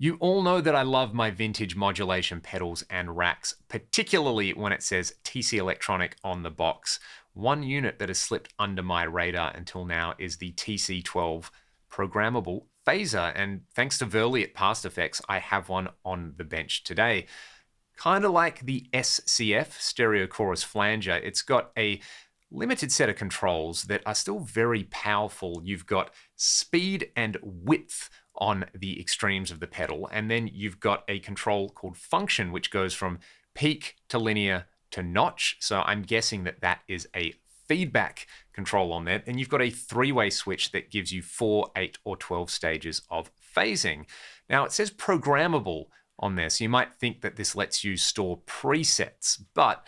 You all know that I love my vintage modulation pedals and racks, particularly when it says TC Electronic on the box. One unit that has slipped under my radar until now is the TC12 programmable phaser, and thanks to Verly at Past Effects, I have one on the bench today. Kind of like the SCF, Stereo Chorus Flanger, it's got a limited set of controls that are still very powerful. You've got speed and width on the extremes of the pedal, and then you've got a control called function, which goes from peak to linear to notch. So I'm guessing that that is a feedback control on that. And you've got a three-way switch that gives you 4, 8, or 12 stages of phasing. Now it says programmable on there, so you might think that this lets you store presets, but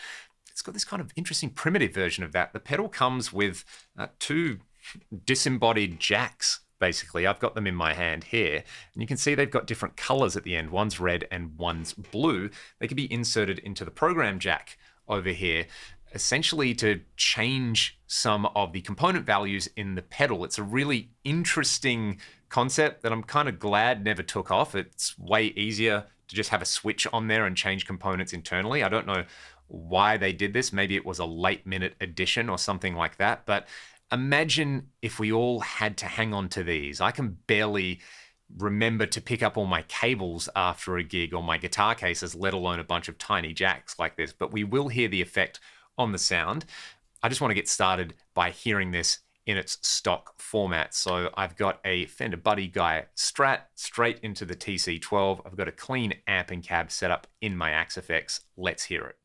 it's got this kind of interesting primitive version of that. The pedal comes with two disembodied jacks, basically. I've got them in my hand here, and you can see they've got different colors at the end. One's red and one's blue. They can be inserted into the program jack over here, essentially to change some of the component values in the pedal. It's a really interesting concept that I'm kind of glad never took off. It's way easier to just have a switch on there and change components internally. I don't know why they did this. Maybe it was a late minute addition or something like that. But imagine if we all had to hang on to these. I can barely remember to pick up all my cables after a gig or my guitar cases, let alone a bunch of tiny jacks like this. But we will hear the effect on the sound. I just want to get started by hearing this in its stock format. So I've got a Fender Buddy Guy Strat straight into the TC12. I've got a clean amp and cab set up in my XII. Let's hear it.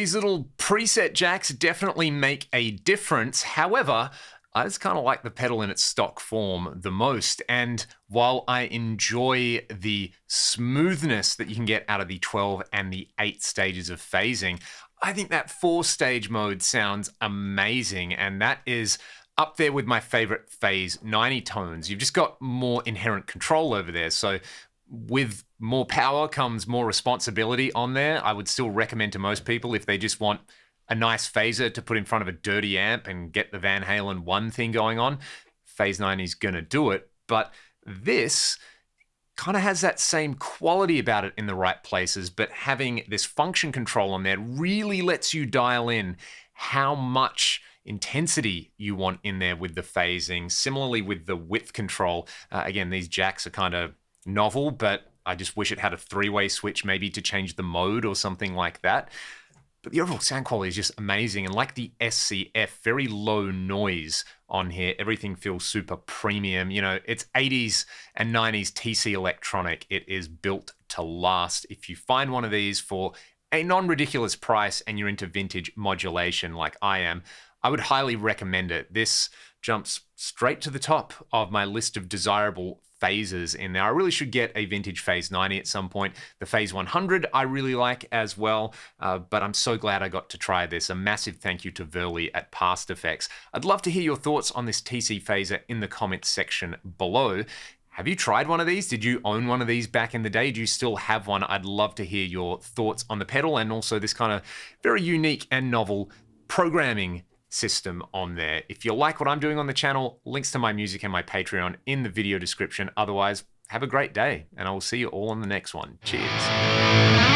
These little preset jacks definitely make a difference. However, I just kind of like the pedal in its stock form the most. And while I enjoy the smoothness that you can get out of the 12 and the 8 stages of phasing, I think that 4-stage mode sounds amazing. And that is up there with my favorite phase 90 tones. You've just got more inherent control over there. So with more power comes more responsibility on there. I would still recommend to most people, if they just want a nice phaser to put in front of a dirty amp and get the Van Halen 1 thing going on, phase 90 is going to do it. But this kind of has that same quality about it in the right places, but having this function control on there really lets you dial in how much intensity you want in there with the phasing. Similarly with the width control, again, these jacks are kind of novel, but I just wish it had a 3-way switch maybe to change the mode or something like that. But the overall sound quality is just amazing. And like the SCF, very low noise on here. Everything feels super premium. You know, it's 80s and 90s TC electronic. It is built to last. If you find one of these for a non-ridiculous price and you're into vintage modulation like I am, I would highly recommend it. This jumps straight to the top of my list of desirable phases in there. I really should get a vintage phase 90 at some point. The phase 100 I really like as well, but I'm so glad I got to try this. A massive thank you to Verley at Past Effects. I'd love to hear your thoughts on this TC phaser in the comments section below. Have you tried one of these? Did you own one of these back in the day? Do you still have one? I'd love to hear your thoughts on the pedal and also this kind of very unique and novel programming system on there. If you like what I'm doing on the channel, links to my music and my Patreon in the video description. Otherwise, have a great day, and I will see you all on the next one. Cheers.